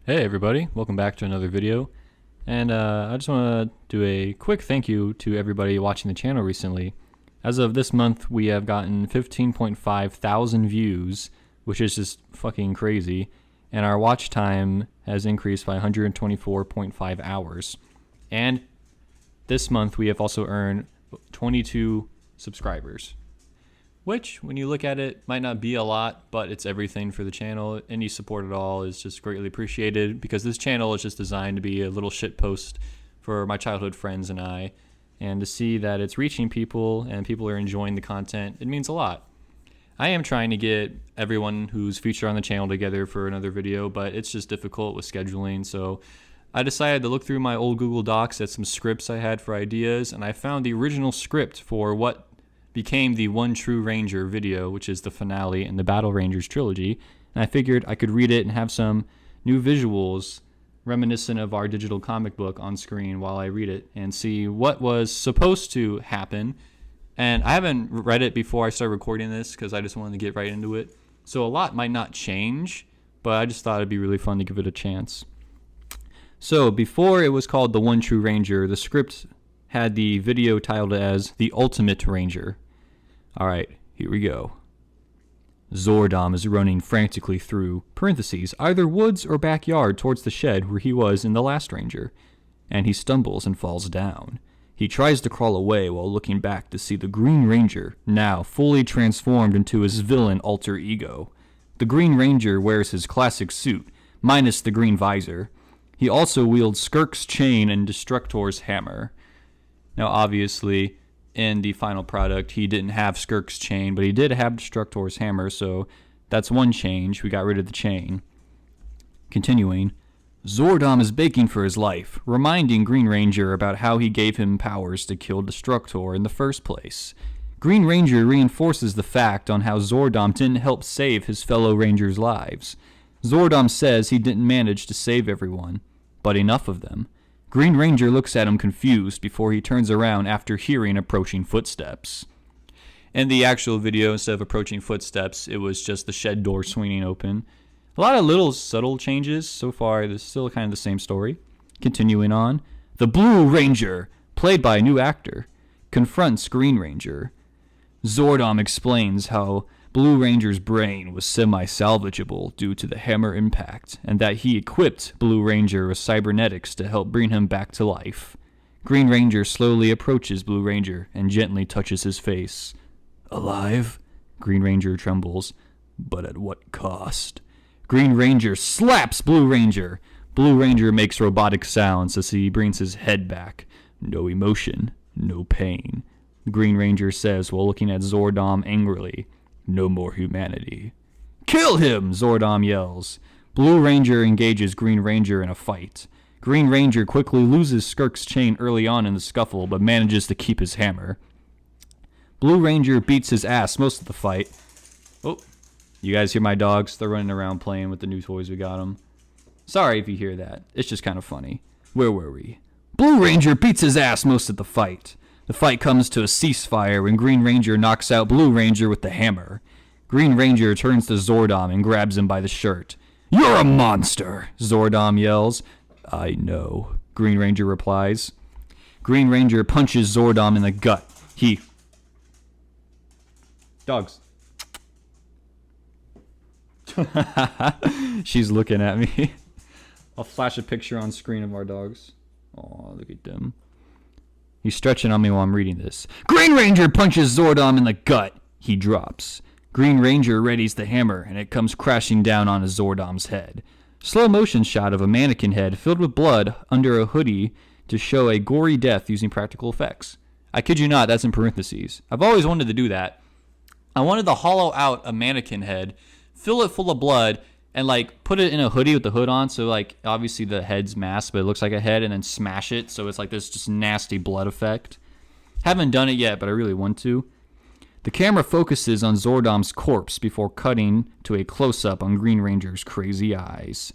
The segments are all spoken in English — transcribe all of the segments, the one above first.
Hey everybody, welcome back to another video. And I just want to do a quick thank you to everybody watching the channel recently. As of this month, we have gotten 15.5 thousand views, which is just fucking crazy. And our watch time has increased by 124.5 hours. And this month, we have also earned 22 subscribers. Which, when you look at it, might not be a lot, but it's everything for the channel. Any support at all is just greatly appreciated because this channel is just designed to be a little shit post for my childhood friends and I. And to see that it's reaching people and people are enjoying the content, it means a lot. I am trying to get everyone who's featured on the channel together for another video, but it's just difficult with scheduling. So I decided to look through my old Google Docs at some scripts I had for ideas, and I found the original script for what became the One True Ranger video, which is the finale in the Battle Rangers trilogy, and I figured I could read it and have some new visuals reminiscent of our digital comic book on screen while I read it and see what was supposed to happen. And I haven't read it before I started recording this because I just wanted to get right into it. So a lot might not change, but I just thought it'd be really fun to give it a chance. So before it was called The One True Ranger, the script had the video titled as The Ultimate Ranger. Alright, here we go. Zordon is running frantically through, parentheses, either woods or backyard towards the shed where he was in the last Ranger, and he stumbles and falls down. He tries to crawl away while looking back to see the Green Ranger, now fully transformed into his villain alter ego. The Green Ranger wears his classic suit, minus the green visor. He also wields Skirk's chain and Destructor's hammer. Now obviously, in the final product, he didn't have Skirk's chain, but he did have Destructor's hammer, so that's one change. We got rid of the chain. Continuing, Zordon is begging for his life, reminding Green Ranger about how he gave him powers to kill Destructor in the first place. Green Ranger reinforces the fact on how Zordon didn't help save his fellow Rangers' lives. Zordon says he didn't manage to save everyone, but enough of them. Green Ranger looks at him confused before he turns around after hearing approaching footsteps. In the actual video, instead of approaching footsteps, it was just the shed door swinging open. A lot of little subtle changes. So far, it's still kind of the same story. Continuing on, the Blue Ranger, played by a new actor, confronts Green Ranger. Zordon explains how Blue Ranger's brain was semi-salvageable due to the hammer impact, and that he equipped Blue Ranger with cybernetics to help bring him back to life. Green Ranger slowly approaches Blue Ranger and gently touches his face. Alive? Green Ranger trembles. But at what cost? Green Ranger slaps Blue Ranger. Blue Ranger makes robotic sounds as he brings his head back. No emotion, no pain. Green Ranger says while looking at Zordon angrily. No more humanity. Kill him! Zordon yells. Blue Ranger engages Green Ranger in a fight. Green Ranger quickly loses Skirk's chain early on in the scuffle, but manages to keep his hammer. Blue Ranger beats his ass most of the fight. Oh, you guys hear my dogs? They're running around playing with the new toys we got them. Sorry if you hear that. It's just kind of funny. Where were we? Blue Ranger beats his ass most of the fight. The fight comes to a ceasefire when Green Ranger knocks out Blue Ranger with the hammer. Green Ranger turns to Zordon and grabs him by the shirt. You're a monster, Zordon yells. I know, Green Ranger replies. Green Ranger punches Zordon in the gut. Dogs. She's looking at me. I'll flash a picture on screen of our dogs. Oh, look at them. He's stretching on me while I'm reading this. Green Ranger punches Zordon in the gut. He drops. Green Ranger readies the hammer, and it comes crashing down on Zordon's head. Slow motion shot of a mannequin head filled with blood under a hoodie to show a gory death using practical effects. I kid you not, that's in parentheses. I've always wanted to do that. I wanted to hollow out a mannequin head, fill it full of blood, and like put it in a hoodie with the hood on, so like obviously the head's masked, but it looks like a head, and then smash it so it's like this just nasty blood effect. Haven't done it yet, but I really want to. The camera focuses on Zordon's corpse before cutting to a close-up on Green Ranger's crazy eyes.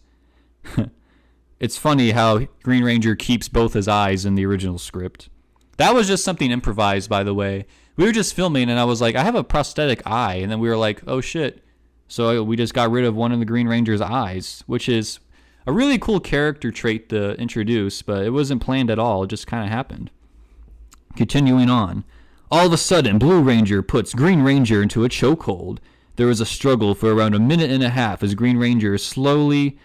It's funny how Green Ranger keeps both his eyes in the original script. That was just something improvised, by the way. We were just filming, and I was like, I have a prosthetic eye, and then we were like, oh shit. So we just got rid of one of the Green Ranger's eyes, which is A really cool character trait to introduce, but it wasn't planned at all. It just kind of happened. Continuing on. All of a sudden, Blue Ranger puts Green Ranger into a chokehold. There is a struggle for around a minute and a half as Green Ranger is slowly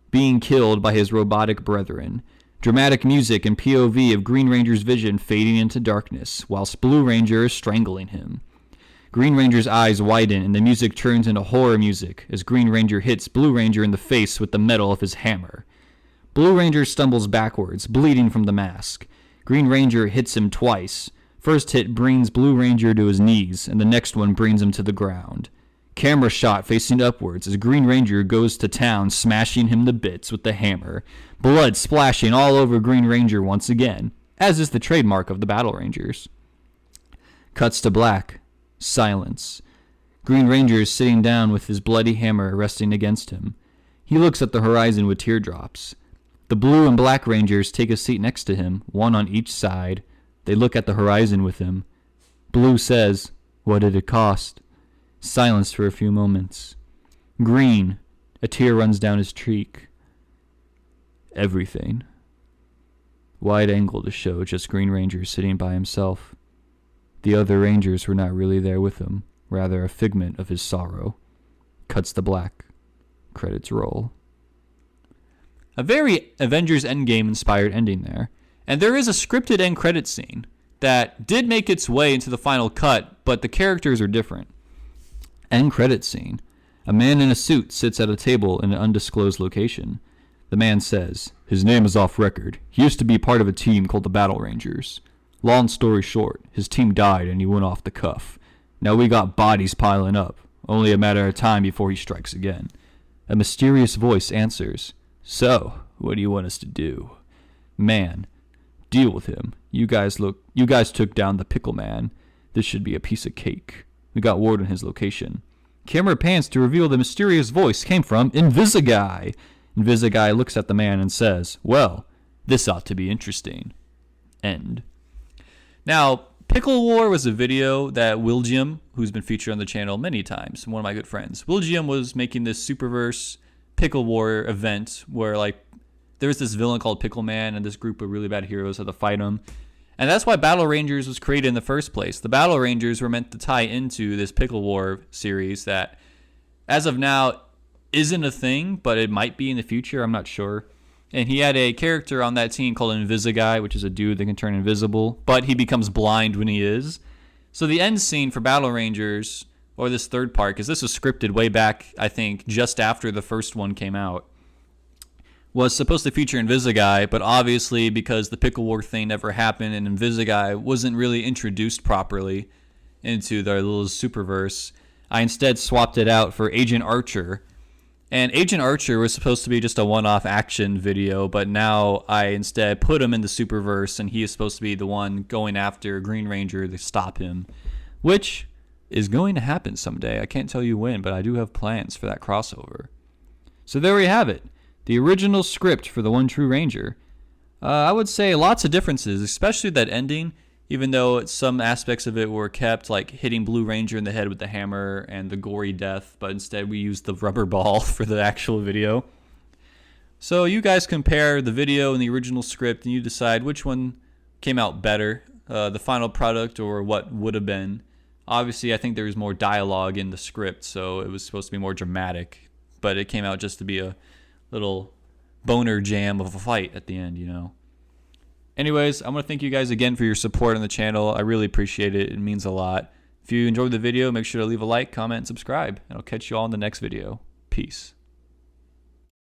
being killed by his robotic brethren. Dramatic music and POV of Green Ranger's vision fading into darkness, whilst Blue Ranger is strangling him. Green Ranger's eyes widen and the music turns into horror music as Green Ranger hits Blue Ranger in the face with the metal of his hammer. Blue Ranger stumbles backwards, bleeding from the mask. Green Ranger hits him twice. First hit brings Blue Ranger to his knees, and the next one brings him to the ground. Camera shot facing upwards as Green Ranger goes to town, smashing him to bits with the hammer. Blood splashing all over Green Ranger once again, as is the trademark of the Battle Rangers. Cuts to black. Silence. Green Ranger is sitting down with his bloody hammer resting against him. He looks at the horizon with teardrops. The Blue and Black Rangers take a seat next to him, one on each side. They look at the horizon with him. Blue says, "What did it cost?" Silence for a few moments. Green, a tear runs down his cheek. Everything. Wide angle to show just Green Ranger sitting by himself. The other Rangers were not really there with him, rather a figment of his sorrow. Cuts to black. Credits roll. A very Avengers Endgame inspired ending there. And there is a scripted end credit scene that did make its way into the final cut, but the characters are different. End credit scene. A man in a suit sits at a table in an undisclosed location. The man says, "His name is off record. He used to be part of a team called the Battle Rangers. Long story short, his team died and he went off the cuff. Now we got bodies piling up. Only a matter of time before he strikes again." A mysterious voice answers, "So, what do you want us to do?" Man, deal with him. You guys took down the Pickle Man. This should be a piece of cake. We got word on his location. Camera pans to reveal the mysterious voice came from Invisi-Guy. Invisi-Guy looks at the man and says, "Well, this ought to be interesting." End. Now, Pickle War was a video that Wilgium, who's been featured on the channel many times, one of my good friends. Wilgium was making this Superverse Pickle War event where, like, there was this villain called Pickle Man, and this group of really bad heroes had to fight him. And that's why Battle Rangers was created in the first place. The Battle Rangers were meant to tie into this Pickle War series that, as of now, isn't a thing, but it might be in the future. I'm not sure. And he had a character on that team called Invisi-Guy, which is a dude that can turn invisible, but he becomes blind when he is. So the end scene for Battle Rangers, or this third part, because this was scripted way back, I think, just after the first one came out, was supposed to feature Invisi-Guy, but obviously because the Pickle War thing never happened and Invisi-Guy wasn't really introduced properly into their little Superverse, I instead swapped it out for Agent Archer. And Agent Archer was supposed to be just a one-off action video, but now I instead put him in the Superverse, and he is supposed to be the one going after Green Ranger to stop him, which is going to happen someday. I can't tell you when, but I do have plans for that crossover. So there we have it. The original script for The One True Ranger. I would say lots of differences, especially that ending, even though some aspects of it were kept, like hitting Blue Ranger in the head with the hammer and the gory death, but instead we used the rubber ball for the actual video. So you guys compare the video and the original script, and you decide which one came out better, the final product or what would have been. Obviously, I think there was more dialogue in the script, so it was supposed to be more dramatic, but it came out just to be a little boner jam of a fight at the end, you know. Anyways, I want to thank you guys again for your support on the channel. I really appreciate it. It means a lot. If you enjoyed the video, make sure to leave a like, comment, and subscribe. And I'll catch you all in the next video. Peace.